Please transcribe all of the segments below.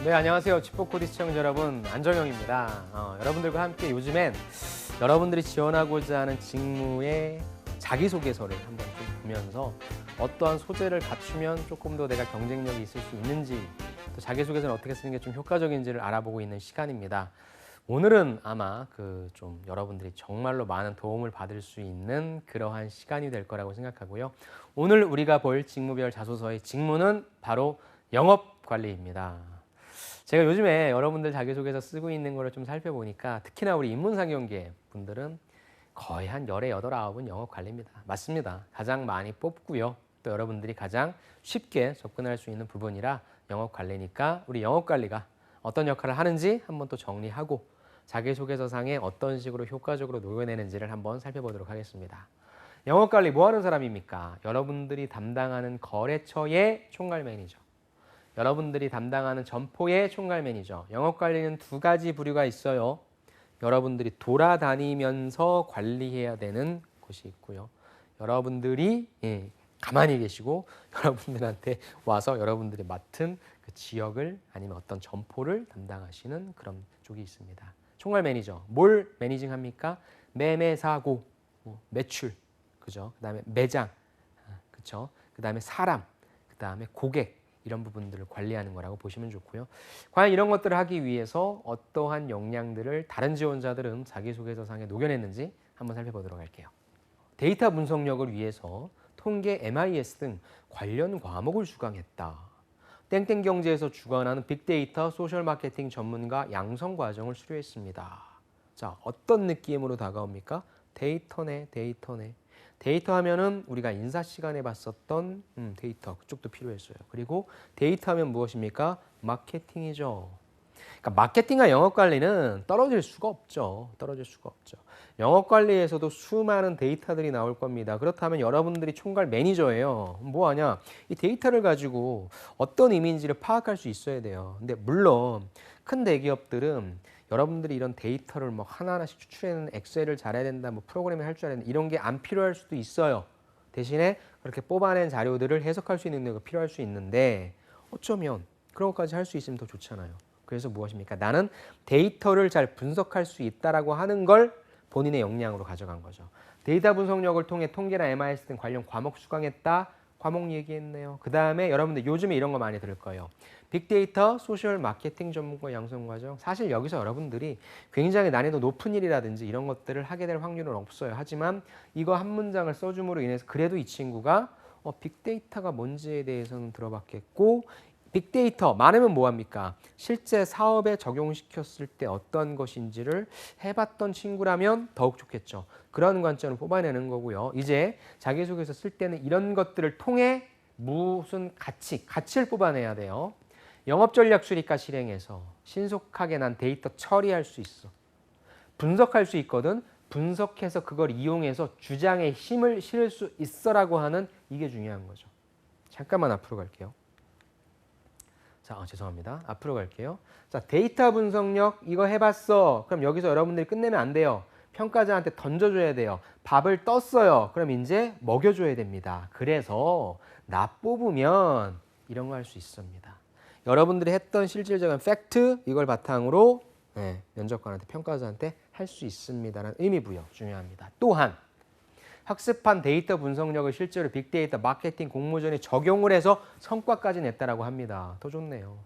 네, 안녕하세요. 치포코디 시청자 여러분, 안정영입니다. 여러분들과 함께 요즘엔 여러분들이 지원하고자 하는 직무의 자기소개서를 한번 좀 보면서 어떠한 소재를 갖추면 조금 더 내가 경쟁력이 있을 수 있는지, 또 자기소개서는 어떻게 쓰는 게 좀 효과적인지를 알아보고 있는 시간입니다. 오늘은 아마 좀 여러분들이 정말로 많은 도움을 받을 수 있는 그러한 시간이 될 거라고 생각하고요. 오늘 우리가 볼 직무별 자소서의 직무는 바로 영업관리입니다. 제가 요즘에 여러분들 자기소개서 쓰고 있는 거를 좀 살펴보니까 특히나 우리 인문상경계 분들은 거의 한 열의 여덟 아홉은 영업관리입니다. 맞습니다. 가장 많이 뽑고요. 또 여러분들이 가장 쉽게 접근할 수 있는 부분이라 영업관리니까 우리 영업관리가 어떤 역할을 하는지 한번 또 정리하고 자기소개서상에 어떤 식으로 효과적으로 녹여내는지를 한번 살펴보도록 하겠습니다. 영업관리 뭐 하는 사람입니까? 여러분들이 담당하는 거래처의 총괄 매니저, 여러분들이 담당하는 점포의 총괄 매니저. 영업관리는 두 가지 부류가 있어요. 여러분들이 돌아다니면서 관리해야 되는 곳이 있고요. 여러분들이 가만히 계시고 여러분들한테 와서 여러분들이 맡은 그 지역을 아니면 어떤 점포를 담당하시는 그런 쪽이 있습니다. 총괄 매니저, 뭘 매니징합니까? 매매 사고, 매출, 그죠? 그다음에 매장, 그죠? 그다음에 사람, 그다음에 고객. 이런 부분들을 관리하는 거라고 보시면 좋고요. 과연 이런 것들을 하기 위해서 어떠한 역량들을 다른 지원자들은 자기소개서상에 녹여냈는지 한번 살펴보도록 할게요. 데이터 분석력을 위해서 통계, MIS 등 관련 과목을 수강했다. 땡땡경제에서 주관하는 빅데이터 소셜 마케팅 전문가 양성 과정을 수료했습니다. 자, 어떤 느낌으로 다가옵니까? 데이터네. 데이터 하면은 우리가 인사 시간에 봤었던 데이터, 그쪽도 필요했어요. 그리고 데이터 하면 무엇입니까? 마케팅이죠. 그러니까 마케팅과 영업관리는 떨어질 수가 없죠. 영업관리에서도 수많은 데이터들이 나올 겁니다. 그렇다면 여러분들이 총괄 매니저예요. 뭐 하냐? 이 데이터를 가지고 어떤 의미인지를 파악할 수 있어야 돼요. 근데 물론 큰 대기업들은 여러분들이 이런 데이터를 뭐 하나하나씩 추출해내는 엑셀을 잘해야 된다, 뭐 프로그래밍 할 줄 알아야 된다, 이런 게 안 필요할 수도 있어요. 대신에 그렇게 뽑아낸 자료들을 해석할 수 있는 게 필요할 수 있는데 어쩌면 그런 것까지 할 수 있으면 더 좋잖아요. 그래서 무엇입니까? 나는 데이터를 잘 분석할 수 있다라고 하는 걸 본인의 역량으로 가져간 거죠. 데이터 분석력을 통해 통계나 MIS 등 관련 과목 수강했다. 과목 얘기했네요. 그 다음에 여러분들 요즘에 이런 거 많이 들을 거예요. 빅데이터, 소셜 마케팅 전문가 양성 과정. 사실 여기서 여러분들이 굉장히 난이도 높은 일이라든지 이런 것들을 하게 될 확률은 없어요. 하지만 이거 한 문장을 써줌으로 인해서 그래도 이 친구가 빅데이터가 뭔지에 대해서는 들어봤겠고, 빅데이터 많으면 뭐합니까? 실제 사업에 적용시켰을 때 어떤 것인지를 해봤던 친구라면 더욱 좋겠죠. 그런 관점을 뽑아내는 거고요. 이제 자기소개서 쓸 때는 이런 것들을 통해 무슨 가치를 뽑아내야 돼요. 영업전략 수립과 실행에서 신속하게 난 데이터 처리할 수 있어. 분석할 수 있거든. 분석해서 그걸 이용해서 주장에 힘을 실을 수 있어라고 하는 이게 중요한 거죠. 잠깐만 앞으로 갈게요. 자, 죄송합니다. 앞으로 갈게요. 자, 데이터 분석력 이거 해봤어. 그럼 여기서 여러분들이 끝내면 안 돼요. 평가자한테 던져줘야 돼요. 밥을 떴어요. 그럼 이제 먹여줘야 됩니다. 그래서 나 뽑으면 이런 거 할 수 있습니다. 여러분들이 했던 실질적인 팩트 이걸 바탕으로 면접관한테 평가자한테 할 수 있습니다라는 의미 부여 중요합니다. 또한 학습한 데이터 분석력을 실제로 빅데이터 마케팅 공모전에 적용을 해서 성과까지 냈다라고 합니다. 더 좋네요.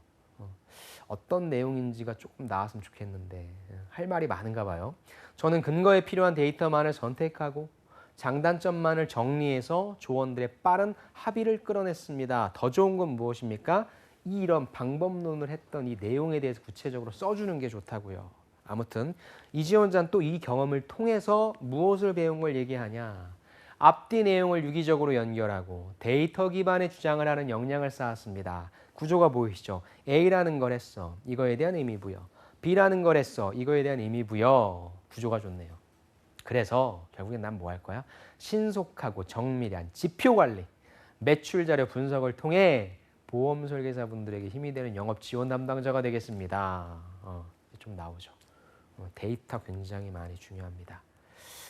어떤 내용인지가 조금 나왔으면 좋겠는데 할 말이 많은가 봐요. 저는 근거에 필요한 데이터만을 선택하고 장단점만을 정리해서 조원들의 빠른 합의를 끌어냈습니다. 더 좋은 건 무엇입니까? 이런 방법론을 했던 이 내용에 대해서 구체적으로 써주는 게 좋다고요. 아무튼 이 지원자는 또 이 경험을 통해서 무엇을 배운 걸 얘기하냐. 앞뒤 내용을 유기적으로 연결하고 데이터 기반의 주장을 하는 역량을 쌓았습니다. 구조가 보이시죠? A라는 걸 했어. 이거에 대한 의미 부여. B라는 걸 했어. 이거에 대한 의미 부여. 구조가 좋네요. 그래서 결국엔 난 뭐 할 거야? 신속하고 정밀한 지표 관리, 매출 자료 분석을 통해 보험 설계사분들에게 힘이 되는 영업 지원 담당자가 되겠습니다. 좀 나오죠. 데이터 굉장히 많이 중요합니다.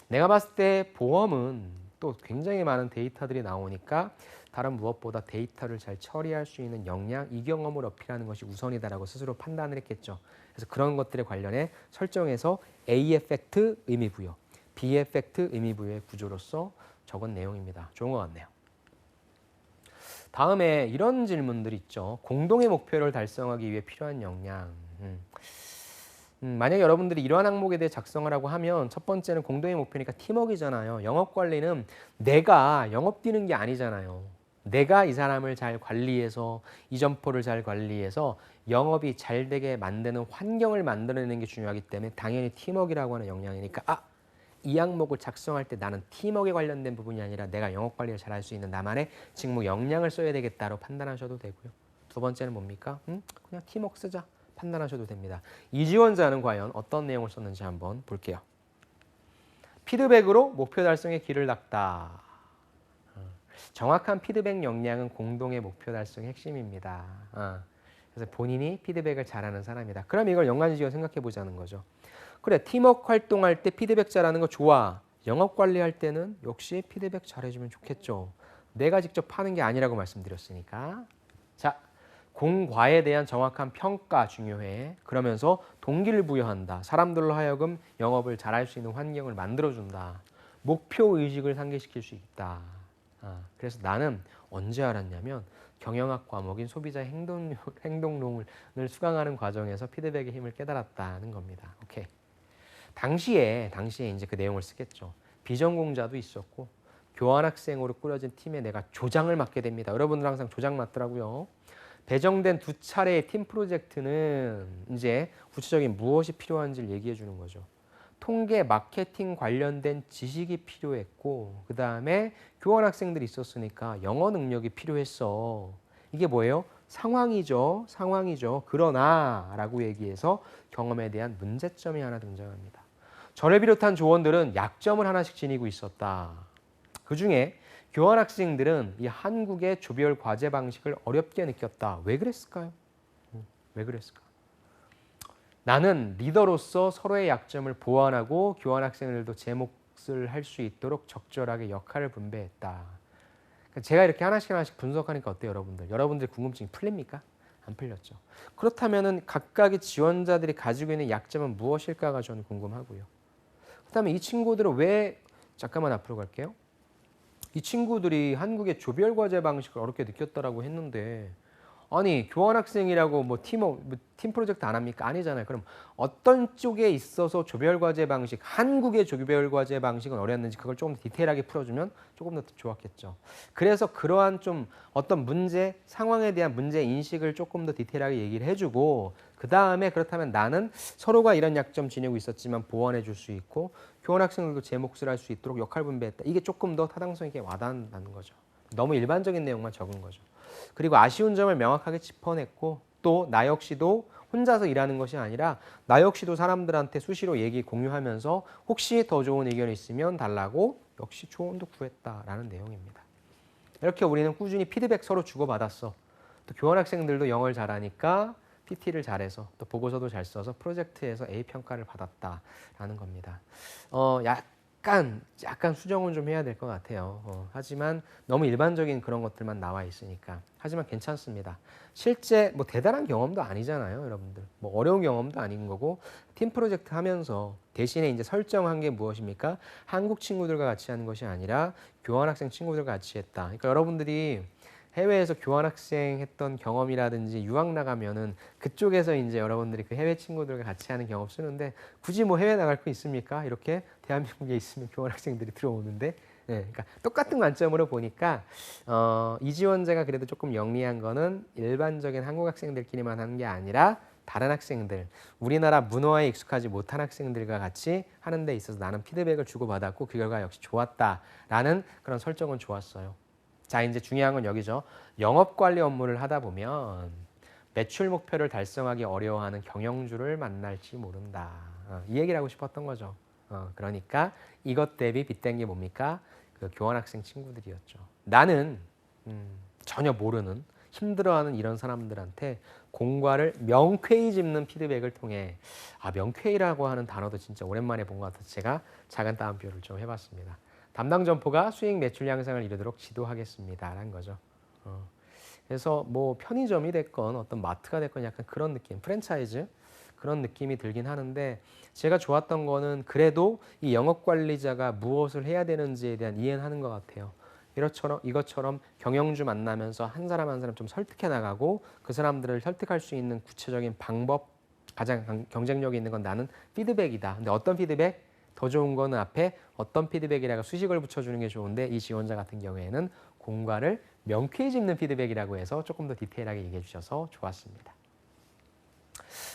내가 봤을 때 보험은 또 굉장히 많은 데이터들이 나오니까 다른 무엇보다 데이터를 잘 처리할 수 있는 역량, 이 경험을 어필하는 것이 우선이다라고 스스로 판단을 했겠죠. 그래서 그런 것들에 관련해 설정해서 A 에펙트 의미 부여, B 에펙트 의미 부여의 구조로서 적은 내용입니다. 좋은 것 같네요. 다음에 이런 질문들이 있죠. 공동의 목표를 달성하기 위해 필요한 역량. 만약 여러분들이 이러한 항목에 대해 작성하라고 하면 첫 번째는 공동의 목표니까 팀워크잖아요. 영업관리는 내가 영업 뛰는 게 아니잖아요. 내가 이 사람을 잘 관리해서 이 점포를 잘 관리해서 영업이 잘 되게 만드는 환경을 만들어내는 게 중요하기 때문에 당연히 팀워크라고 하는 역량이니까 이 항목을 작성할 때 나는 팀워크에 관련된 부분이 아니라 내가 영업 관리를 잘할 수 있는 나만의 직무 역량을 써야 되겠다로 판단하셔도 되고요. 두 번째는 뭡니까? 그냥 팀워크 쓰자. 판단하셔도 됩니다. 이 지원자는 과연 어떤 내용을 썼는지 한번 볼게요. 피드백으로 목표 달성의 길을 닦다. 정확한 피드백 역량은 공동의 목표 달성의 핵심입니다. 그래서 본인이 피드백을 잘하는 사람이다. 그럼 이걸 연관지어 생각해 보자는 거죠. 그래, 팀워크 활동할 때 피드백 잘하는 거 좋아. 영업 관리할 때는 역시 피드백 잘해주면 좋겠죠. 내가 직접 하는 게 아니라고 말씀드렸으니까. 자, 공과에 대한 정확한 평가 중요해. 그러면서 동기를 부여한다. 사람들로 하여금 영업을 잘할 수 있는 환경을 만들어준다. 목표 의식을 상기시킬 수 있다. 그래서 나는 언제 알았냐면 경영학 과목인 소비자 행동론을 수강하는 과정에서 피드백의 힘을 깨달았다는 겁니다. 오케이. 당시에 이제 그 내용을 쓰겠죠. 비전공자도 있었고 교환학생으로 꾸려진 팀에 내가 조장을 맡게 됩니다. 여러분들 항상 조장 맡더라고요. 배정된 두 차례의 팀 프로젝트는 이제 구체적인 무엇이 필요한지를 얘기해 주는 거죠. 통계, 마케팅 관련된 지식이 필요했고 그 다음에 교환학생들이 있었으니까 영어 능력이 필요했어. 이게 뭐예요? 상황이죠. 그러나 라고 얘기해서 경험에 대한 문제점이 하나 등장합니다. 저를 비롯한 조원들은 약점을 하나씩 지니고 있었다. 그중에 교환학생들은 이 한국의 조별 과제 방식을 어렵게 느꼈다. 왜 그랬을까요? 왜 그랬을까? 나는 리더로서 서로의 약점을 보완하고 교환학생들도 제 몫을 할 수 있도록 적절하게 역할을 분배했다. 제가 이렇게 하나씩 분석하니까 어때요, 여러분들? 여러분들 궁금증이 풀립니까? 안 풀렸죠. 그렇다면은 각각의 지원자들이 가지고 있는 약점은 무엇일까가 저는 궁금하고요. 그다음에 이 친구들은 왜 잠깐만 앞으로 갈게요. 이 친구들이 한국의 조별 과제 방식을 어렵게 느꼈다라고 했는데 아니 교환학생이라고 팀 프로젝트 안 합니까? 아니잖아요. 그럼 어떤 쪽에 있어서 조별 과제 방식, 한국의 조별 과제 방식은 어려웠는지 그걸 조금 더 디테일하게 풀어주면 조금 더 좋았겠죠. 그래서 그러한 좀 어떤 문제, 상황에 대한 문제 인식을 조금 더 디테일하게 얘기를 해주고 그 다음에 그렇다면 나는 서로가 이런 약점 지니고 있었지만 보완해 줄 수 있고 교환학생들도 제 몫을 할 수 있도록 역할 분배했다. 이게 조금 더 타당성 있게 와닿는다는 거죠. 너무 일반적인 내용만 적은 거죠. 그리고 아쉬운 점을 명확하게 짚어냈고 또 나 역시도 혼자서 일하는 것이 아니라 나 역시도 사람들한테 수시로 공유하면서 혹시 더 좋은 의견이 있으면 달라고 역시 조언도 구했다라는 내용입니다. 이렇게 우리는 꾸준히 피드백 서로 주고받았어. 또 교환학생들도 영어를 잘하니까 PT를 잘해서 또 보고서도 잘 써서 프로젝트에서 A 평가를 받았다라는 겁니다. 약간 수정은 좀 해야 될 것 같아요. 하지만 너무 일반적인 그런 것들만 나와 있으니까. 하지만 괜찮습니다. 실제 뭐 대단한 경험도 아니잖아요, 여러분들. 뭐 어려운 경험도 아닌 거고 팀 프로젝트 하면서 대신에 이제 설정한 게 무엇입니까? 한국 친구들과 같이 하는 것이 아니라 교환학생 친구들과 같이 했다. 그러니까 여러분들이 해외에서 교환학생 했던 경험이라든지 유학 나가면은 그쪽에서 이제 여러분들이 그 해외 친구들과 같이 하는 경험 쓰는데 굳이 뭐 해외 나갈 거 있습니까? 이렇게 대한민국에 있으면 교환학생들이 들어오는데 그러니까 똑같은 관점으로 보니까 이 지원자가 그래도 조금 영리한 거는 일반적인 한국 학생들끼리만 하는 게 아니라 다른 학생들, 우리나라 문화에 익숙하지 못한 학생들과 같이 하는 데 있어서 나는 피드백을 주고받았고 그 결과 역시 좋았다라는 그런 설정은 좋았어요. 자, 이제 중요한 건 여기죠. 영업관리 업무를 하다 보면 매출 목표를 달성하기 어려워하는 경영주를 만날지 모른다. 이 얘기를 하고 싶었던 거죠. 그러니까 이것 대비 빗댄 게 뭡니까? 그 교환학생 친구들이었죠. 나는 전혀 모르는 힘들어하는 이런 사람들한테 공과를 명쾌히 짚는 피드백을 통해 명쾌히라고 하는 단어도 진짜 오랜만에 본 것 같아서 제가 작은 따옴표를 좀 해봤습니다. 담당 점포가 수익 매출 향상을 이루도록 지도하겠습니다. 라는 거죠. 그래서 뭐 편의점이 됐건 어떤 마트가 됐건 약간 그런 느낌, 프랜차이즈 그런 느낌이 들긴 하는데 제가 좋았던 거는 그래도 이 영업 관리자가 무엇을 해야 되는지에 대한 이해는 하는 것 같아요. 이것처럼 경영주 만나면서 한 사람 한 사람 좀 설득해 나가고 그 사람들을 설득할 수 있는 구체적인 방법, 가장 경쟁력이 있는 건 나는 피드백이다. 근데 어떤 피드백? 더 좋은 거는 앞에 어떤 피드백이라고 수식을 붙여주는 게 좋은데 이 지원자 같은 경우에는 공과를 명쾌히 짚는 피드백이라고 해서 조금 더 디테일하게 얘기해 주셔서 좋았습니다.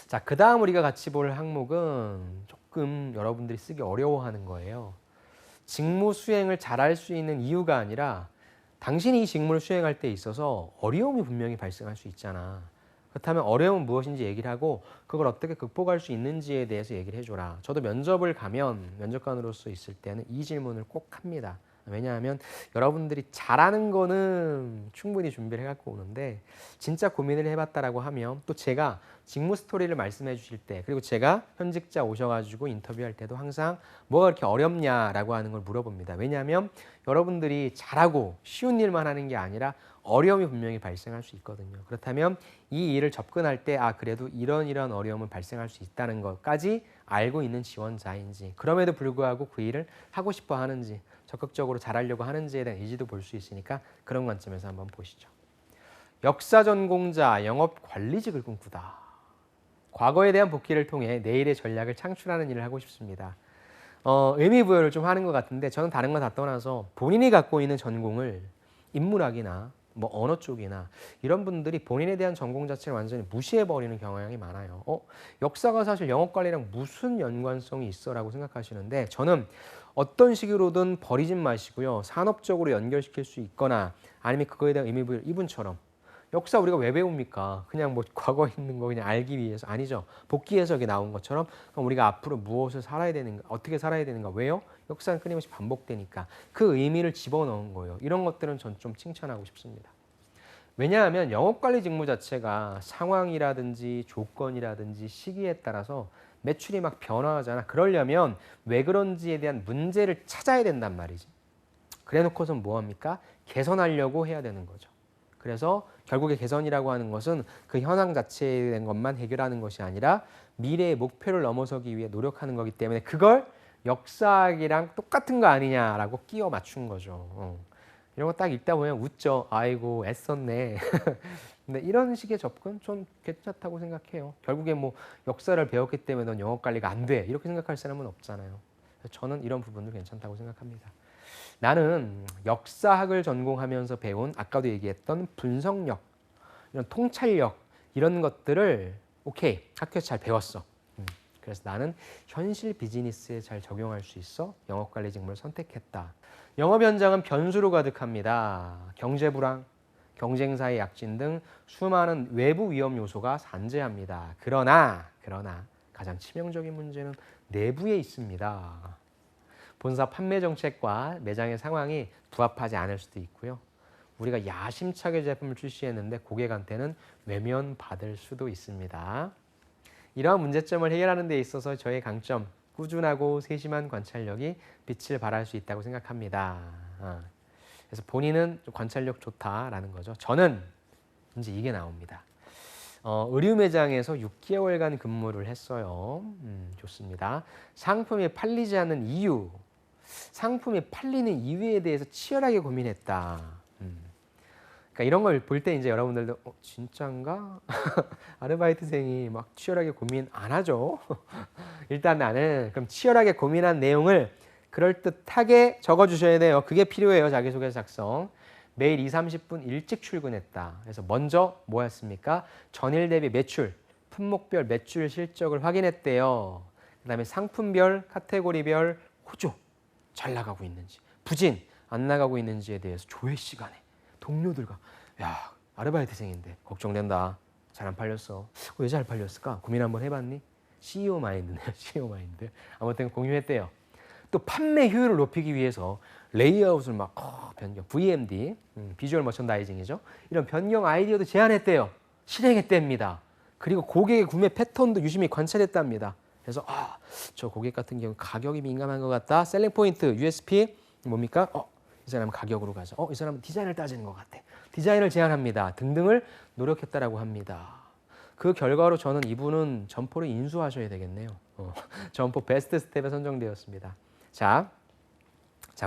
자, 그 다음 우리가 같이 볼 항목은 조금 여러분들이 쓰기 어려워하는 거예요. 직무 수행을 잘할 수 있는 이유가 아니라 당신이 이 직무를 수행할 때 있어서 어려움이 분명히 발생할 수 있잖아. 그렇다면 어려움은 무엇인지 얘기를 하고 그걸 어떻게 극복할 수 있는지에 대해서 얘기를 해줘라. 저도 면접을 가면 면접관으로서 있을 때는 이 질문을 꼭 합니다. 왜냐하면 여러분들이 잘하는 거는 충분히 준비를 해갖고 오는데 진짜 고민을 해봤다라고 하면 또 제가 직무 스토리를 말씀해 주실 때 그리고 제가 현직자 오셔가지고 인터뷰할 때도 항상 뭐가 그렇게 어렵냐라고 하는 걸 물어봅니다. 왜냐하면 여러분들이 잘하고 쉬운 일만 하는 게 아니라 어려움이 분명히 발생할 수 있거든요. 그렇다면 이 일을 접근할 때 그래도 이런 어려움은 발생할 수 있다는 것까지 알고 있는 지원자인지 그럼에도 불구하고 그 일을 하고 싶어 하는지 적극적으로 잘하려고 하는지에 대한 의지도 볼 수 있으니까 그런 관점에서 한번 보시죠. 역사 전공자 영업 관리직을 꿈꾸다. 과거에 대한 복귀를 통해 내일의 전략을 창출하는 일을 하고 싶습니다. 의미 부여를 좀 하는 것 같은데 저는 다른 거 다 떠나서 본인이 갖고 있는 전공을 인문학이나 뭐 언어 쪽이나 이런 분들이 본인에 대한 전공 자체를 완전히 무시해버리는 경향이 많아요. 역사가 사실 영업관리랑 무슨 연관성이 있어라고 생각하시는데 저는 어떤 식으로든 버리진 마시고요. 산업적으로 연결시킬 수 있거나 아니면 그거에 대한 의미부여를 이분처럼 역사 우리가 왜 배웁니까? 그냥 뭐 과거에 있는 거 그냥 알기 위해서 아니죠. 복귀 해석이 나온 것처럼 그럼 우리가 앞으로 무엇을 살아야 되는가, 어떻게 살아야 되는가, 왜요? 역사는 끊임없이 반복되니까 그 의미를 집어넣은 거예요. 이런 것들은 전 좀 칭찬하고 싶습니다. 왜냐하면 영업관리 직무 자체가 상황이라든지 조건이라든지 시기에 따라서 매출이 막 변화하잖아. 그러려면 왜 그런지에 대한 문제를 찾아야 된단 말이지. 그래 놓고선 뭐합니까? 개선하려고 해야 되는 거죠. 그래서 결국에 개선이라고 하는 것은 그 현황 자체에 대한 것만 해결하는 것이 아니라 미래의 목표를 넘어서기 위해 노력하는 거기 때문에 그걸 역사학이랑 똑같은 거 아니냐라고 끼워 맞춘 거죠. 이런 거 딱 읽다 보면 웃죠. 아이고 애썼네. 근데 이런 식의 접근 좀 괜찮다고 생각해요. 결국에 뭐 역사를 배웠기 때문에 넌 영업 관리가 안 돼. 이렇게 생각할 사람은 없잖아요. 저는 이런 부분도 괜찮다고 생각합니다. 나는 역사학을 전공하면서 배운 아까도 얘기했던 분석력, 이런 통찰력 이런 것들을 오케이 학교에서 잘 배웠어. 그래서 나는 현실 비즈니스에 잘 적용할 수 있어 영업관리 직무를 선택했다. 영업 현장은 변수로 가득합니다. 경제 불황, 경쟁사의 약진 등 수많은 외부 위험 요소가 산재합니다. 그러나 가장 치명적인 문제는 내부에 있습니다. 본사 판매 정책과 매장의 상황이 부합하지 않을 수도 있고요. 우리가 야심차게 제품을 출시했는데 고객한테는 외면받을 수도 있습니다. 이러한 문제점을 해결하는 데 있어서 저의 강점, 꾸준하고 세심한 관찰력이 빛을 발할 수 있다고 생각합니다. 그래서 본인은 관찰력 좋다라는 거죠. 저는 이제 이게 나옵니다. 의류 매장에서 6개월간 근무를 했어요. 좋습니다. 상품이 팔리지 않는 이유, 상품이 팔리는 이유에 대해서 치열하게 고민했다. 그러니까 이런 걸 볼 때 이제 여러분들도 진짜인가? 아르바이트생이 막 치열하게 고민 안 하죠. 일단 나는 그럼 치열하게 고민한 내용을 그럴듯하게 적어주셔야 돼요. 그게 필요해요. 자기소개서 작성. 매일 30분 일찍 출근했다. 그래서 먼저 뭐였습니까? 전일 대비 매출, 품목별 매출 실적을 확인했대요. 그 다음에 상품별, 카테고리별 호조 잘 나가고 있는지, 부진 안 나가고 있는지에 대해서 조회 시간에 동료들과 야 아르바이트생인데 걱정된다. 잘 안 팔렸어. 왜 잘 팔렸을까? 고민 한번 해봤니? CEO 마인드네요. CEO 마인드. 아무튼 공유했대요. 또 판매 효율을 높이기 위해서 레이아웃을 막 변경, VMD, 비주얼 머천다이징이죠. 이런 변경 아이디어도 제안했대요. 실행했답니다. 그리고 고객의 구매 패턴도 유심히 관찰했답니다. 그래서 저 고객 같은 경우 가격이 민감한 것 같다. 셀링 포인트, USP 뭡니까? 이 사람은 가격으로 가자. 이 사람은 디자인을 따지는 것 같아. 디자인을 제안합니다. 등등을 노력했다라고 합니다. 그 결과로 저는 이분은 점포를 인수하셔야 되겠네요. 점포 베스트 스텝에 선정되었습니다. 자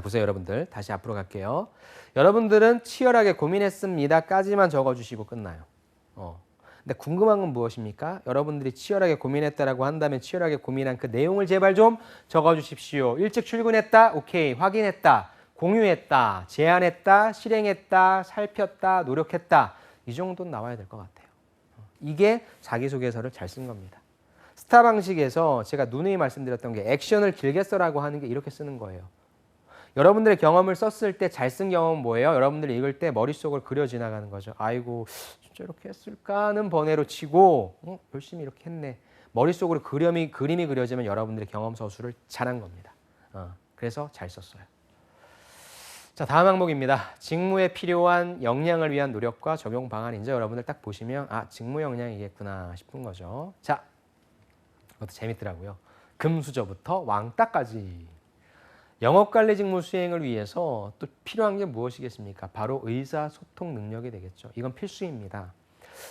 보세요 여러분들. 다시 앞으로 갈게요. 여러분들은 치열하게 고민했습니다까지만 적어주시고 끝나요. 근데 궁금한 건 무엇입니까? 여러분들이 치열하게 고민했다라고 한다면 치열하게 고민한 그 내용을 제발 좀 적어주십시오. 일찍 출근했다? 오케이. 확인했다. 공유했다. 제안했다. 실행했다. 살폈다. 노력했다. 이 정도는 나와야 될 것 같아요. 이게 자기소개서를 잘 쓴 겁니다. 스타 방식에서 제가 누누이 말씀드렸던 게 액션을 길게 써라고 하는 게 이렇게 쓰는 거예요. 여러분들의 경험을 썼을 때 잘 쓴 경험은 뭐예요? 여러분들이 읽을 때 머릿속을 그려 지나가는 거죠. 아이고 진짜 이렇게 했을까는 번외로 치고 열심히 이렇게 했네. 머릿속으로 그림이 그려지면 여러분들의 경험 서술을 잘한 겁니다. 그래서 잘 썼어요. 자, 다음 항목입니다. 직무에 필요한 역량을 위한 노력과 적용 방안인지 여러분들 딱 보시면 직무 역량이겠구나 싶은 거죠. 자, 이것도 재밌더라고요. 금수저부터 왕따까지. 영업관리 직무 수행을 위해서 또 필요한 게 무엇이겠습니까? 바로 의사소통 능력이 되겠죠. 이건 필수입니다.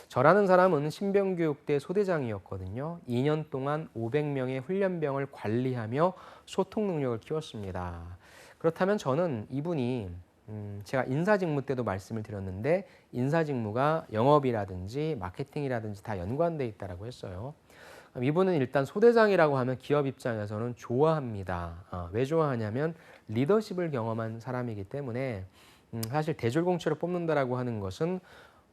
저라는 사람은 신병교육대 소대장이었거든요. 2년 동안 500명의 훈련병을 관리하며 소통 능력을 키웠습니다. 그렇다면 저는 이분이 제가 인사직무 때도 말씀을 드렸는데 인사직무가 영업이라든지 마케팅이라든지 다 연관돼 있다고 했어요. 이분은 일단 소대장이라고 하면 기업 입장에서는 좋아합니다. 왜 좋아하냐면 리더십을 경험한 사람이기 때문에 사실 대졸공채로 뽑는다라고 하는 것은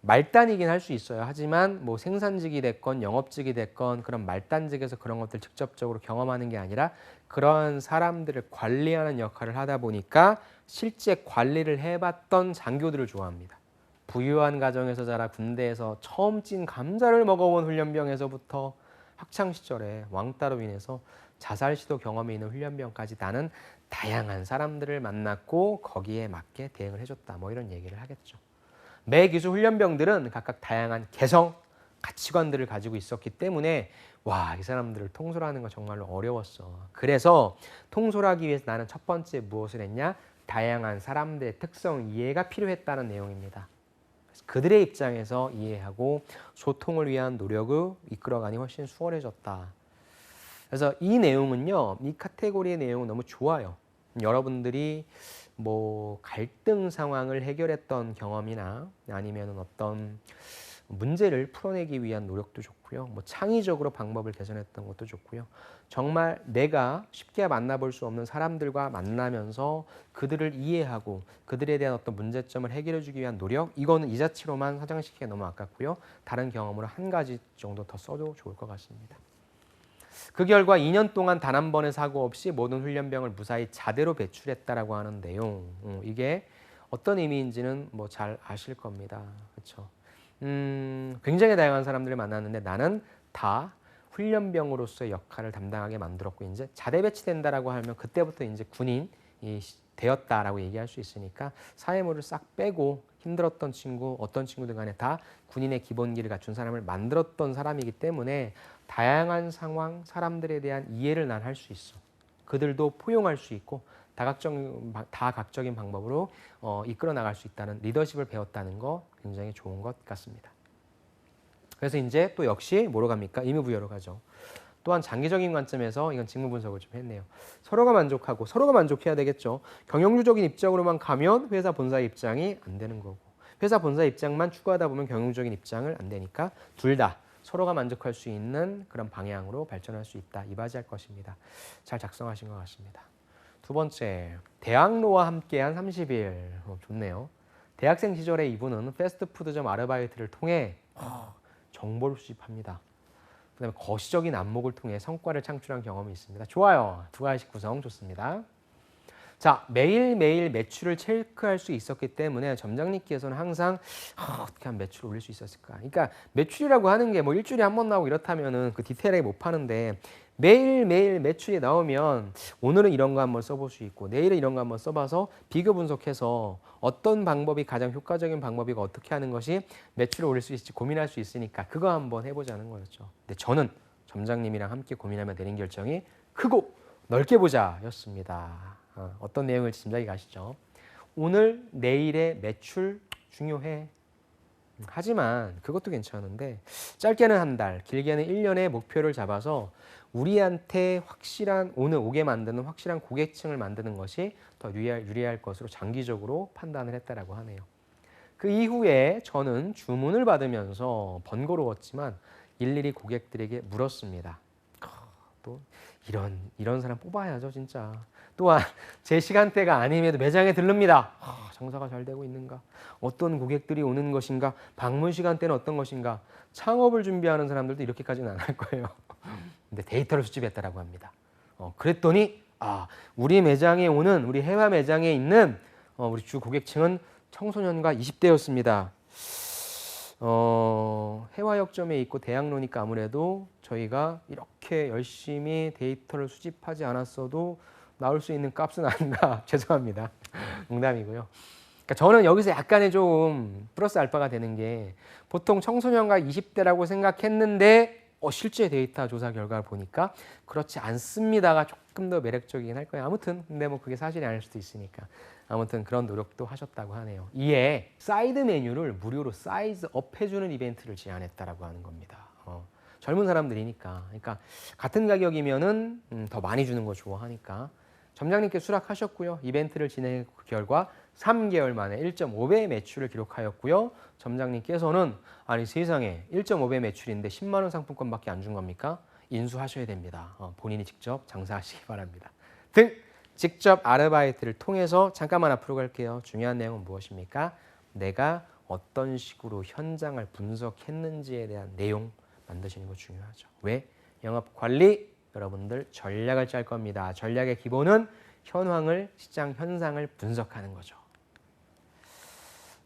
말단이긴 할 수 있어요. 하지만 뭐 생산직이 됐건 영업직이 됐건 그런 말단직에서 그런 것들 직접적으로 경험하는 게 아니라 그런 사람들을 관리하는 역할을 하다 보니까 실제 관리를 해봤던 장교들을 좋아합니다. 부유한 가정에서 자라 군대에서 처음 찐 감자를 먹어본 훈련병에서부터 학창시절에 왕따로 인해서 자살 시도 경험이 있는 훈련병까지 나는 다양한 사람들을 만났고 거기에 맞게 대응을 해줬다. 뭐 이런 얘기를 하겠죠. 매 기수 훈련병들은 각각 다양한 개성, 가치관들을 가지고 있었기 때문에 이 사람들을 통솔하는 건 정말로 어려웠어. 그래서 통솔하기 위해서 나는 첫 번째 무엇을 했냐? 다양한 사람들의 특성 이해가 필요했다는 내용입니다. 그들의 입장에서 이해하고 소통을 위한 노력을 이끌어가니 훨씬 수월해졌다. 그래서 이 내용은요, 이 카테고리의 내용은 너무 좋아요. 여러분들이 뭐 갈등 상황을 해결했던 경험이나 아니면 어떤 문제를 풀어내기 위한 노력도 좋고요. 뭐 창의적으로 방법을 개선했던 것도 좋고요. 정말 내가 쉽게 만나볼 수 없는 사람들과 만나면서 그들을 이해하고 그들에 대한 어떤 문제점을 해결해 주기 위한 노력, 이거는 이 자체로만 사장시키기가 너무 아깝고요. 다른 경험으로 한 가지 정도 더 써도 좋을 것 같습니다. 그 결과 2년 동안 단 한 번의 사고 없이 모든 훈련병을 무사히 자대로 배출했다라고 하는 내용. 이게 어떤 의미인지는 뭐 잘 아실 겁니다. 그렇죠? 굉장히 다양한 사람들을 만났는데 나는 다 훈련병으로서의 역할을 담당하게 만들었고 이제 자대 배치된다라고 하면 그때부터 이제 군인이 되었다라고 얘기할 수 있으니까 사회물을 싹 빼고 힘들었던 친구, 어떤 친구들 간에 다 군인의 기본기를 갖춘 사람을 만들었던 사람이기 때문에 다양한 상황, 사람들에 대한 이해를 난 할 수 있어. 그들도 포용할 수 있고 다각적인 방법으로 이끌어 나갈 수 있다는 리더십을 배웠다는 거 굉장히 좋은 것 같습니다. 그래서 이제 또 역시 뭐로 갑니까? 의무부여로 가죠. 또한 장기적인 관점에서 이건 직무 분석을 좀 했네요. 서로가 만족하고 서로가 만족해야 되겠죠. 경영주적인 입장으로만 가면 회사 본사의 입장이 안 되는 거고 회사 본사 입장만 추구하다 보면 경영적인 입장을 안 되니까 둘 다 서로가 만족할 수 있는 그런 방향으로 발전할 수 있다. 이바지할 것입니다. 잘 작성하신 것 같습니다. 두 번째, 대학로와 함께한 30일. 좋네요. 대학생 시절에 이분은 패스트푸드점 아르바이트를 통해 정보를 수집합니다. 그다음에 거시적인 안목을 통해 성과를 창출한 경험이 있습니다. 좋아요. 두 가지씩 구성 좋습니다. 자, 매일매일 매출을 체크할 수 있었기 때문에 점장님께서는 항상 어떻게 하면 매출을 올릴 수 있었을까? 그러니까 매출이라고 하는 게 뭐 일주일에 한 번 나오고 이렇다면은 그 디테일하게 못 파는데 매일매일 매출이 나오면 오늘은 이런 거 한번 써볼 수 있고 내일은 이런 거 한번 써봐서 비교 분석해서 어떤 방법이 가장 효과적인 방법이고 어떻게 하는 것이 매출을 올릴 수 있을지 고민할 수 있으니까 그거 한번 해보자는 거였죠. 근데 저는 점장님이랑 함께 고민하며 내린 결정이 크고 넓게 보자 였습니다. 어떤 내용일지 짐작이 가시죠? 오늘 내일의 매출 중요해. 하지만 그것도 괜찮은데 짧게는 한 달, 길게는 1년의 목표를 잡아서 우리한테 확실한 오늘 오게 만드는 확실한 고객층을 만드는 것이 더 유리할 것으로 장기적으로 판단을 했다라고 하네요. 그 이후에 저는 주문을 받으면서 번거로웠지만 일일이 고객들에게 물었습니다. 또 이런 사람 뽑아야죠, 진짜. 또한 제 시간대가 아님에도 매장에 들릅니다. 장사가 잘 되고 있는가? 어떤 고객들이 오는 것인가? 방문 시간대는 어떤 것인가? 창업을 준비하는 사람들도 이렇게까지는 안 할 거예요. 근데 데이터를 수집했다라고 합니다. 그랬더니 우리 매장에 오는 우리 해외 매장에 있는 우리 주 고객층은 청소년과 20대였습니다. 해화역점에 있고 대학로니까 아무래도 저희가 이렇게 열심히 데이터를 수집하지 않았어도 나올 수 있는 값은 아닌가. 죄송합니다. 농담이고요. 그러니까 저는 여기서 약간의 좀 플러스 알파가 되는 게 보통 청소년과 20대라고 생각했는데 실제 데이터 조사 결과를 보니까 그렇지 않습니다가 조금 더 매력적이긴 할 거예요. 아무튼 근데 뭐 그게 사실이 아닐 수도 있으니까 아무튼 그런 노력도 하셨다고 하네요. 이에 사이드 메뉴를 무료로 사이즈 업 해주는 이벤트를 제안했다라고 하는 겁니다. 젊은 사람들이니까 그러니까 같은 가격이면은 더 많이 주는 거 좋아하니까 점장님께 수락하셨고요. 이벤트를 진행한 결과 3개월 만에 1.5배 매출을 기록하였고요. 점장님께서는 아니 세상에 1.5배 매출인데 10만 원 상품권밖에 안 준 겁니까? 인수하셔야 됩니다. 본인이 직접 장사하시기 바랍니다. 등 직접 아르바이트를 통해서 잠깐만 앞으로 갈게요. 중요한 내용은 무엇입니까? 내가 어떤 식으로 현장을 분석했는지에 대한 내용 만드시는 거 중요하죠. 왜? 영업관리 여러분들 전략을 짤 겁니다. 전략의 기본은 현황을 시장 현상을 분석하는 거죠.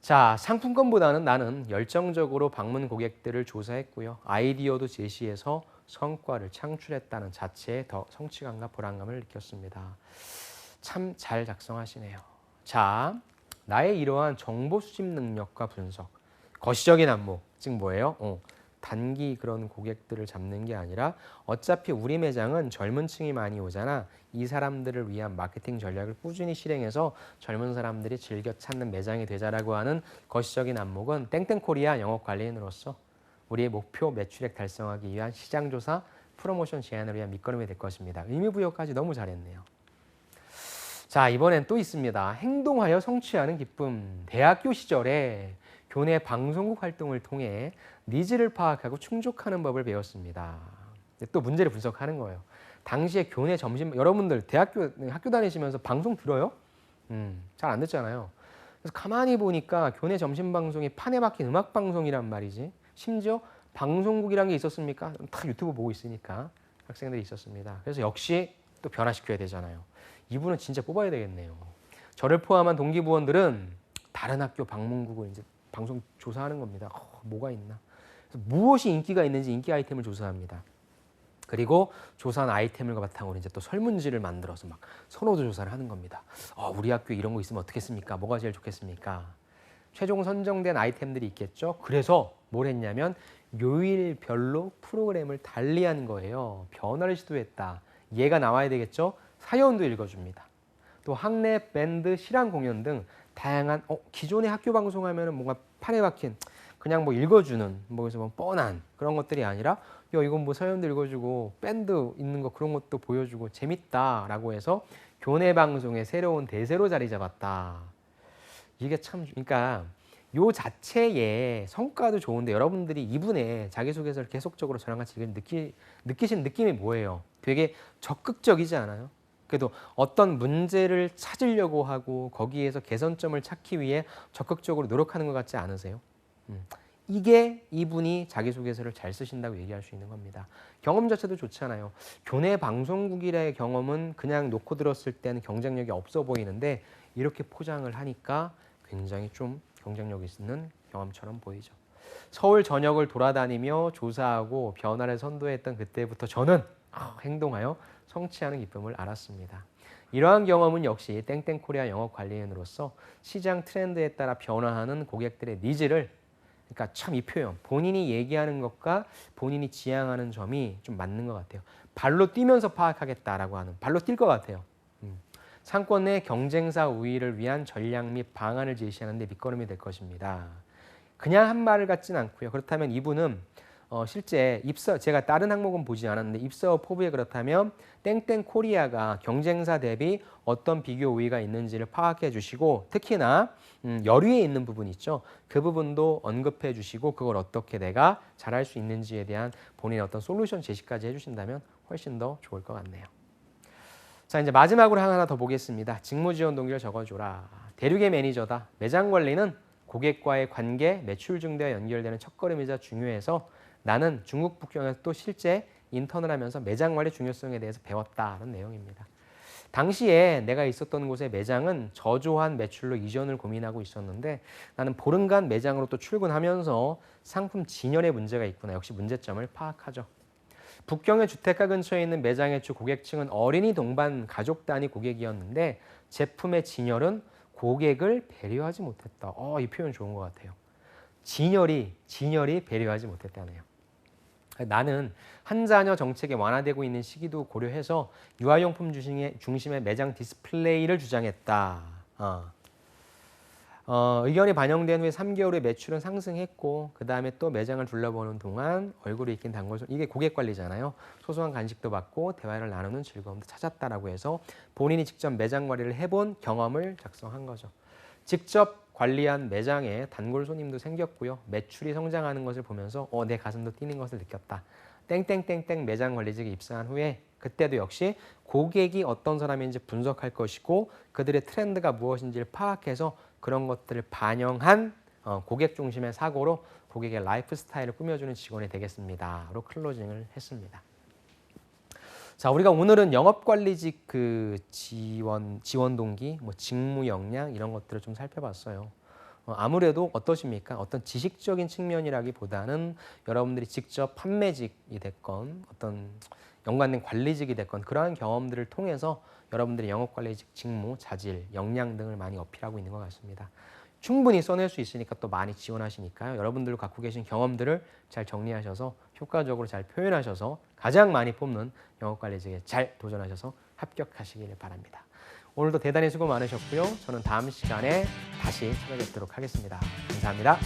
자, 상품권보다는 나는 열정적으로 방문 고객들을 조사했고요. 아이디어도 제시해서 성과를 창출했다는 자체에 더 성취감과 보람감을 느꼈습니다. 참 잘 작성하시네요. 자, 나의 이러한 정보 수집 능력과 분석. 거시적인 안목, 즉 뭐예요? 단기 그런 고객들을 잡는 게 아니라 어차피 우리 매장은 젊은 층이 많이 오잖아. 이 사람들을 위한 마케팅 전략을 꾸준히 실행해서 젊은 사람들이 즐겨 찾는 매장이 되자라고 하는 거시적인 안목은 땡땡코리아 영업관리인으로서 우리의 목표 매출액 달성하기 위한 시장조사, 프로모션 제안을 위한 밑거름이 될 것입니다. 의미부여까지 너무 잘했네요. 자, 이번엔 또 있습니다. 행동하여 성취하는 기쁨. 대학교 시절에 교내 방송국 활동을 통해 니즈를 파악하고 충족하는 법을 배웠습니다. 또 문제를 분석하는 거예요. 당시에 교내 점심 여러분들 학교 다니시면서 방송 들어요? 잘 안 듣잖아요. 그래서 가만히 보니까 교내 점심 방송이 판에 박힌 음악 방송이란 말이지. 심지어 방송국이란 게 있었습니까? 다 유튜브 보고 있으니까 학생들이 있었습니다. 그래서 역시 또 변화시켜야 되잖아요. 이분은 진짜 뽑아야 되겠네요. 저를 포함한 동기부원들은 다른 학교 방문국을 이제 방송 조사하는 겁니다. 뭐가 있나? 그래서 무엇이 인기가 있는지 인기 아이템을 조사합니다. 그리고 조사한 아이템을 바탕으로 이제 또 설문지를 만들어서 막 선호도 조사를 하는 겁니다. 우리 학교 이런 거 있으면 어떻겠습니까? 뭐가 제일 좋겠습니까? 최종 선정된 아이템들이 있겠죠. 그래서 뭘 했냐면 요일별로 프로그램을 달리한 거예요. 변화를 시도했다. 얘가 나와야 되겠죠. 사연도 읽어줍니다. 또 학내 밴드 실황 공연 등 다양한 기존의 학교 방송하면은 뭔가 판에 박힌 그냥 뭐 읽어주는 그래서 뭐 뻔한 그런 것들이 아니라 이건 뭐 사연도 읽어주고 밴드 있는 거 그런 것도 보여주고 재밌다라고 해서 교내 방송의 새로운 대세로 자리 잡았다. 이게 참 그러니까 요 자체의 성과도 좋은데 여러분들이 이분의 자기소개서를 계속적으로 저랑 같이 느끼신 느낌이 뭐예요? 되게 적극적이지 않아요? 그래도 어떤 문제를 찾으려고 하고 거기에서 개선점을 찾기 위해 적극적으로 노력하는 것 같지 않으세요? 이게 이분이 자기소개서를 잘 쓰신다고 얘기할 수 있는 겁니다. 경험 자체도 좋잖아요. 교내 방송국이라의 경험은 그냥 놓고 들었을 때는 경쟁력이 없어 보이는데 이렇게 포장을 하니까 굉장히 좀 경쟁력 있는 경험처럼 보이죠. 서울 전역을 돌아다니며 조사하고 변화를 선도했던 그때부터 저는 행동하여 성취하는 기쁨을 알았습니다. 이러한 경험은 역시 땡땡코리아 영업관리인으로서 시장 트렌드에 따라 변화하는 고객들의 니즈를 그러니까 참 이 표현 본인이 얘기하는 것과 본인이 지향하는 점이 좀 맞는 것 같아요. 발로 뛰면서 파악하겠다라고 하는 발로 뛸 것 같아요. 상권 내 경쟁사 우위를 위한 전략 및 방안을 제시하는 데 밑거름이 될 것입니다. 그냥 한 말을 같진 않고요. 그렇다면 이분은 실제 제가 다른 항목은 보지 않았는데 입사업 포부에 그렇다면 땡땡 코리아가 경쟁사 대비 어떤 비교 우위가 있는지를 파악해 주시고 특히나 여류에 있는 부분 있죠. 그 부분도 언급해 주시고 그걸 어떻게 내가 잘할 수 있는지에 대한 본인의 어떤 솔루션 제시까지 해주신다면 훨씬 더 좋을 것 같네요. 자, 이제 마지막으로 하나 더 보겠습니다. 직무 지원 동기를 적어줘라. 대륙의 매니저다. 매장 관리는 고객과의 관계, 매출 증대와 연결되는 첫걸음이자 중요해서 나는 중국 북경에서 또 실제 인턴을 하면서 매장 관리 중요성에 대해서 배웠다는 내용입니다. 당시에 내가 있었던 곳의 매장은 저조한 매출로 이전을 고민하고 있었는데 나는 보름간 매장으로 또 출근하면서 상품 진열에 문제가 있구나. 역시 문제점을 파악하죠. 북경의 주택가 근처에 있는 매장의 주 고객층은 어린이 동반 가족 단위 고객이었는데 제품의 진열은 고객을 배려하지 못했다. 이 표현 좋은 것 같아요. 진열이 배려하지 못했다네요. 나는 한 자녀 정책이 완화되고 있는 시기도 고려해서 유아용품 중심의 매장 디스플레이를 주장했다. 의견이 반영된 후에 3개월 후에 매출은 상승했고 그 다음에 또 매장을 둘러보는 동안 얼굴이 익힌 단골 이게 고객 관리잖아요. 소소한 간식도 받고 대화를 나누는 즐거움도 찾았다라고 해서 본인이 직접 매장 관리를 해본 경험을 작성한 거죠. 직접 관리한 매장에 단골 손님도 생겼고요. 매출이 성장하는 것을 보면서 내 가슴도 뛰는 것을 느꼈다. 땡땡땡땡 매장 관리직에 입사한 후에 그때도 역시 고객이 어떤 사람인지 분석할 것이고 그들의 트렌드가 무엇인지를 파악해서 그런 것들을 반영한 고객 중심의 사고로 고객의 라이프 스타일을 꾸며주는 직원이 되겠습니다.로 클로징을 했습니다. 자, 우리가 오늘은 영업관리직 지원 동기, 직무 역량 이런 것들을 좀 살펴봤어요. 아무래도 어떠십니까? 어떤 지식적인 측면이라기보다는 여러분들이 직접 판매직이 됐건 어떤 연관된 관리직이 됐건 그러한 경험들을 통해서 여러분들이 영업관리직 직무, 자질, 역량 등을 많이 어필하고 있는 것 같습니다. 충분히 써낼 수 있으니까 또 많이 지원하시니까요. 여러분들 갖고 계신 경험들을 잘 정리하셔서 효과적으로 잘 표현하셔서 가장 많이 뽑는 영업관리직에 잘 도전하셔서 합격하시길 바랍니다. 오늘도 대단히 수고 많으셨고요. 저는 다음 시간에 다시 찾아뵙도록 하겠습니다. 감사합니다.